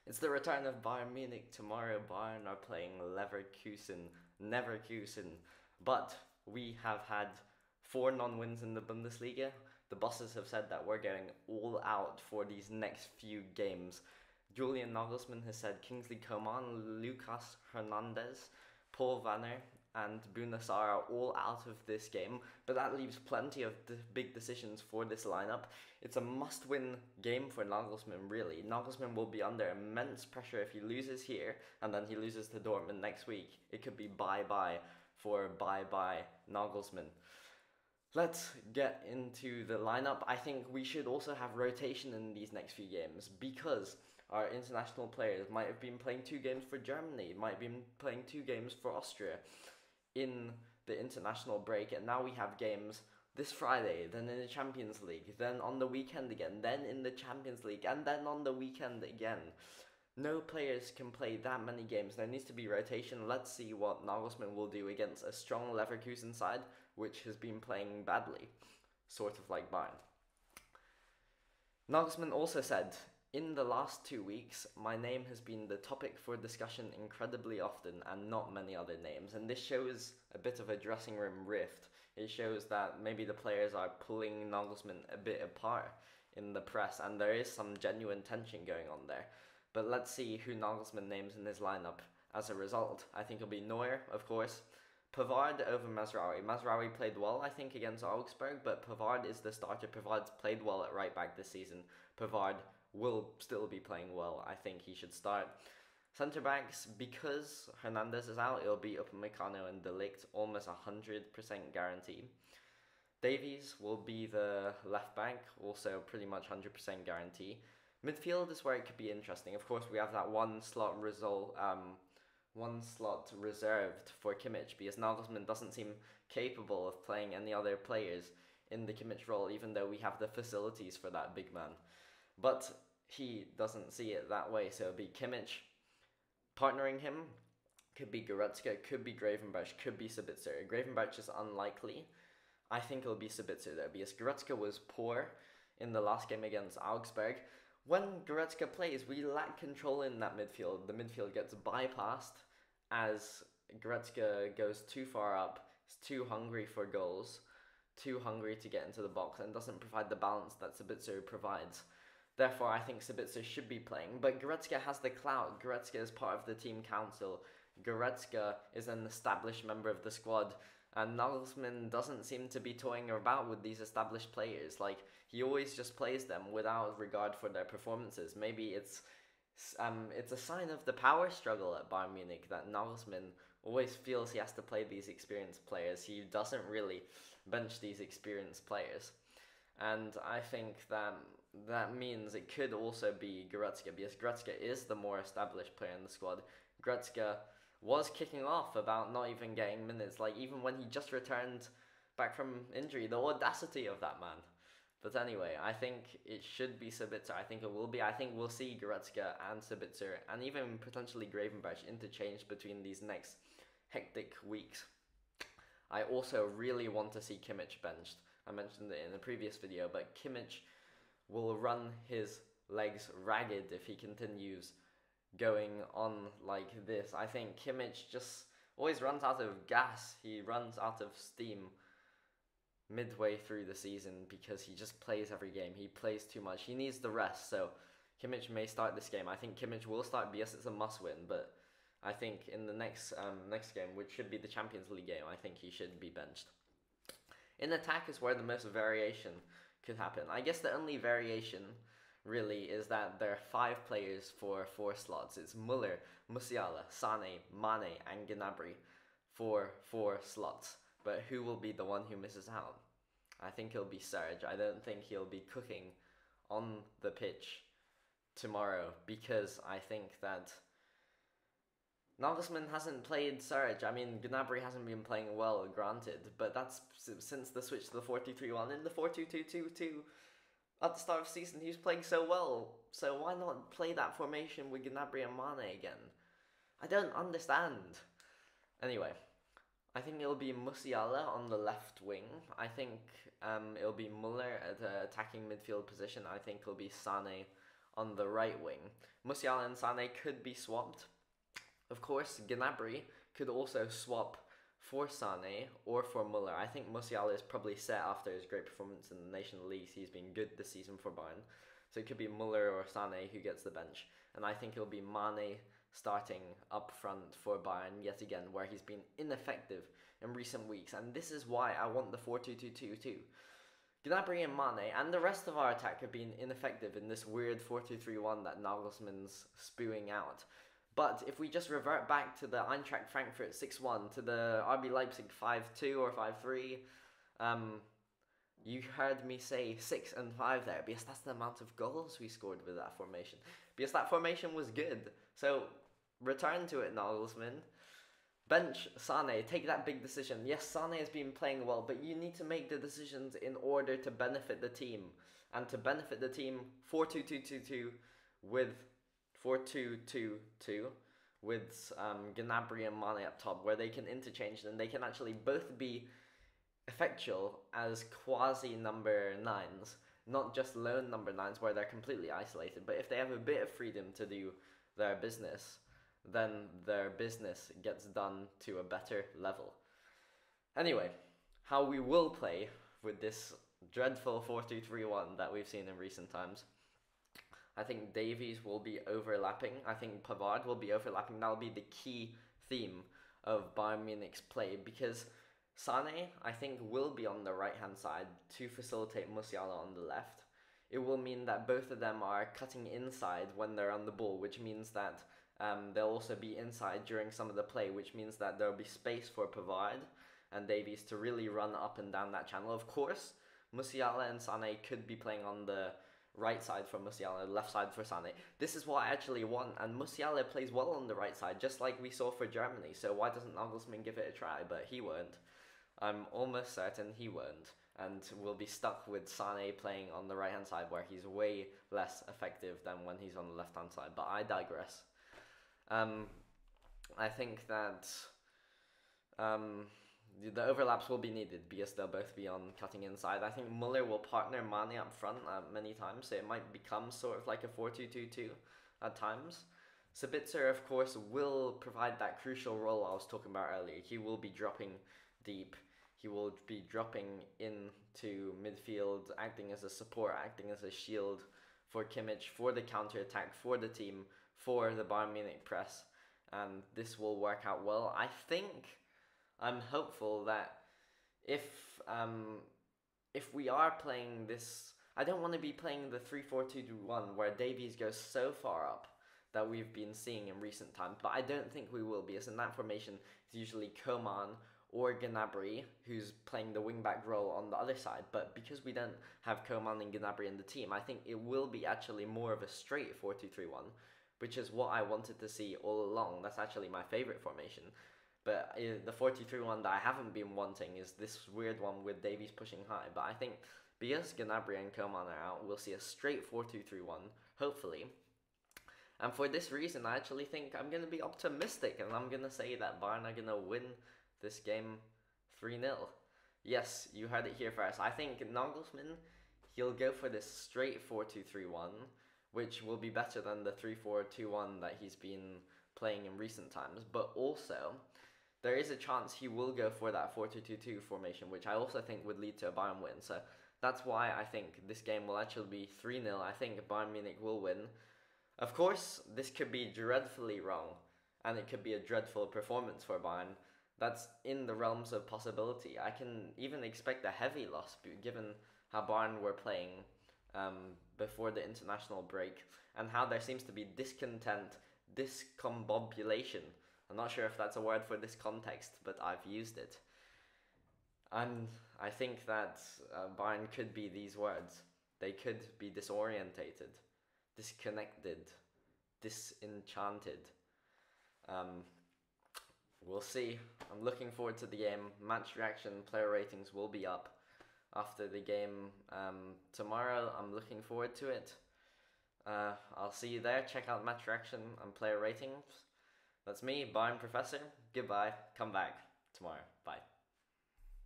It's the return of Bayern Munich. Tomorrow, Bayern are playing Neverkusen. But we have had four non-wins in the Bundesliga. The bosses have said that we're going all out for these next few games. Julian Nagelsmann has said Kingsley Coman, Lucas Hernandez, Paul Vanner, and Buna Sarr are all out of this game, but that leaves plenty of big decisions for this lineup. It's a must-win game for Nagelsmann, really. Nagelsmann will be under immense pressure if he loses here, and then he loses to Dortmund next week. It could be bye-bye for bye-bye Nagelsmann. Let's get into the lineup. I think we should also have rotation in these next few games because our international players might have been playing 2 games for Germany, might have been playing 2 games for Austria in the international break, and now we have games this Friday, then in the Champions League, then on the weekend again, then in the Champions League, and then on the weekend again. No players can play that many games. There needs to be rotation. Let's see what Nagelsmann will do against a strong Leverkusen side, which has been playing badly, sort of like Bayern. Nagelsmann also said, in the last 2 weeks, my name has been the topic for discussion incredibly often and not many other names. And this shows a bit of a dressing room rift. It shows that maybe the players are pulling Nagelsmann a bit apart in the press, and there is some genuine tension going on there. But let's see who Nagelsmann names in his lineup as a result. I think it'll be Neuer, of course. Pavard over Mazraoui. Mazraoui played well, I think, against Augsburg, but Pavard is the starter. Pavard's played well at right back this season. Pavard will still be playing well. I think he should start. Centre backs, because Hernandez is out, it'll be Upamecano and De Ligt, almost 100% guarantee. Davies will be the left back, also pretty much 100% guarantee. Midfield is where it could be interesting. Of course, we have that one slot reserved for Kimmich, because Nagelsmann doesn't seem capable of playing any other players in the Kimmich role, even though we have the facilities for that big man. But he doesn't see it that way, so it'll be Kimmich. Partnering him could be Goretzka, could be Gravenberch, could be Sabitzer. Gravenberch is unlikely. I think it'll be Sabitzer though, because Goretzka was poor in the last game against Augsburg. When Goretzka plays, we lack control in that midfield. The midfield gets bypassed as Goretzka goes too far up, is too hungry for goals, too hungry to get into the box, and doesn't provide the balance that Sabitzer provides. Therefore, I think Sabitzer should be playing, but Goretzka has the clout. Goretzka is part of the team council. Goretzka is an established member of the squad, and Nagelsmann doesn't seem to be toying about with these established players. Like, he always just plays them without regard for their performances. Maybe it's a sign of the power struggle at Bayern Munich that Nagelsmann always feels he has to play these experienced players. He doesn't really bench these experienced players. And I think that means it could also be Goretzka, because Goretzka is the more established player in the squad. Goretzka was kicking off about not even getting minutes, like even when he just returned back from injury. The audacity of that man. But anyway, I think it should be Sabitzer. I think it will be. I think we'll see Goretzka and Sabitzer, and even potentially Gravenberch, interchanged between these next hectic weeks. I also really want to see Kimmich benched. I mentioned it in the previous video, but Kimmich will run his legs ragged if he continues going on like this. I think Kimmich just always runs out of gas. He runs out of steam midway through the season because he just plays every game. He plays too much. He needs the rest, so Kimmich may start this game. I think Kimmich will start because it's a must-win, but I think in the next game, which should be the Champions League game, I think he should be benched. In attack is where the most variation could happen. I guess the only variation really is that there are 5 players for 4 slots. It's Muller, Musiala, Sane, Mane, and Gnabry for 4 slots. But who will be the one who misses out? I think it'll be Serge. I don't think he'll be cooking on the pitch tomorrow, because I think that Nagelsmann hasn't played Serge. I mean, Gnabry hasn't been playing well, granted, but that's since the switch to the 4-2-3-1. In the 4-2-2-2-2 at the start of the season, he was playing so well. So why not play that formation with Gnabry and Mane again? I don't understand. Anyway, I think it'll be Musiala on the left wing. I think it'll be Muller at the attacking midfield position. I think it'll be Sane on the right wing. Musiala and Sane could be swapped. Of course, Gnabry could also swap for Sane or for Muller. I think Musiala is probably set after his great performance in the National League. He's been good this season for Bayern. So it could be Muller or Sane who gets the bench. And I think it'll be Mane starting up front for Bayern yet again, where he's been ineffective in recent weeks. And this is why I want the 4-2-2-2 too. Gnabry and Mane and the rest of our attack have been ineffective in this weird 4-2-3-1 that Nagelsmann's spewing out. But if we just revert back to the Eintracht Frankfurt 6-1, to the RB Leipzig 5-2 or 5-3, you heard me say 6 and 5 there, because that's the amount of goals we scored with that formation. Because that formation was good. So, return to it, Nagelsmann. Bench Sane, take that big decision. Yes, Sane has been playing well, but you need to make the decisions in order to benefit the team. And to benefit the team, 4-2-2-2-2 with 4-2-2-2 with Gnabry and Mane up top, where they can interchange and they can actually both be effectual as quasi number 9s, not just lone number 9s where they're completely isolated. But if they have a bit of freedom to do their business, then their business gets done to a better level. Anyway, how we will play with this dreadful 4-2-3-1 that we've seen in recent times. I think Davies will be overlapping. I think Pavard will be overlapping. That'll be the key theme of Bayern Munich's play, because Sane, I think, will be on the right-hand side to facilitate Musiala on the left. It will mean that both of them are cutting inside when they're on the ball, which means that they'll also be inside during some of the play, which means that there'll be space for Pavard and Davies to really run up and down that channel. Of course, Musiala and Sane could be playing on the right side for Musiala, left side for Sane. This is what I actually want, and Musiala plays well on the right side, just like we saw for Germany, so why doesn't Nagelsmann give it a try? But he won't. I'm almost certain he won't, and we'll be stuck with Sane playing on the right-hand side, where he's way less effective than when he's on the left-hand side, but I digress. I think that the overlaps will be needed because they'll both be on cutting inside. I think Muller will partner Mane up front many times, so it might become sort of like a 4-2-2-2 at times. Sabitzer, of course, will provide that crucial role I was talking about earlier. He will be dropping deep. He will be dropping into midfield, acting as a support, acting as a shield for Kimmich, for the counter-attack, for the team, for the Bayern Munich press. And this will work out well. I'm hopeful that if we are playing this, I don't want to be playing the 3-4-2-1 where Davies goes so far up that we've been seeing in recent times, but I don't think we will, because in that formation it's usually Coman or Gnabry who's playing the wing-back role on the other side. But because we don't have Coman and Gnabry in the team, I think it will be actually more of a straight 4-2-3-1, which is what I wanted to see all along. That's actually my favourite formation. But the 4-2-3-1 that I haven't been wanting is this weird one with Davies pushing high. But I think because Gnabry and Coman are out, we'll see a straight 4-2-3-1, hopefully. And for this reason, I actually think I'm going to be optimistic, and I'm going to say that Bayern are going to win this game 3-0. Yes, you heard it here first. I think Nagelsmann, he'll go for this straight 4-2-3-1, which will be better than the 3-4-2-1 that he's been playing in recent times. But also, there is a chance he will go for that 4-2-2-2 formation, which I also think would lead to a Bayern win. So that's why I think this game will actually be 3-0. I think Bayern Munich will win. Of course, this could be dreadfully wrong, and it could be a dreadful performance for Bayern. That's in the realms of possibility. I can even expect a heavy loss, given how Bayern were playing before the international break, and how there seems to be discontent, discombobulation. I'm not sure if that's a word for this context, but I've used it. And I think that Bayern could be these words. They could be disorientated, disconnected, disenchanted. We'll see. I'm looking forward to the game. Match reaction, player ratings will be up after the game tomorrow. I'm looking forward to it. I'll see you there. Check out match reaction and player ratings. That's me, Bayern Professor. Goodbye. Come back tomorrow. Bye.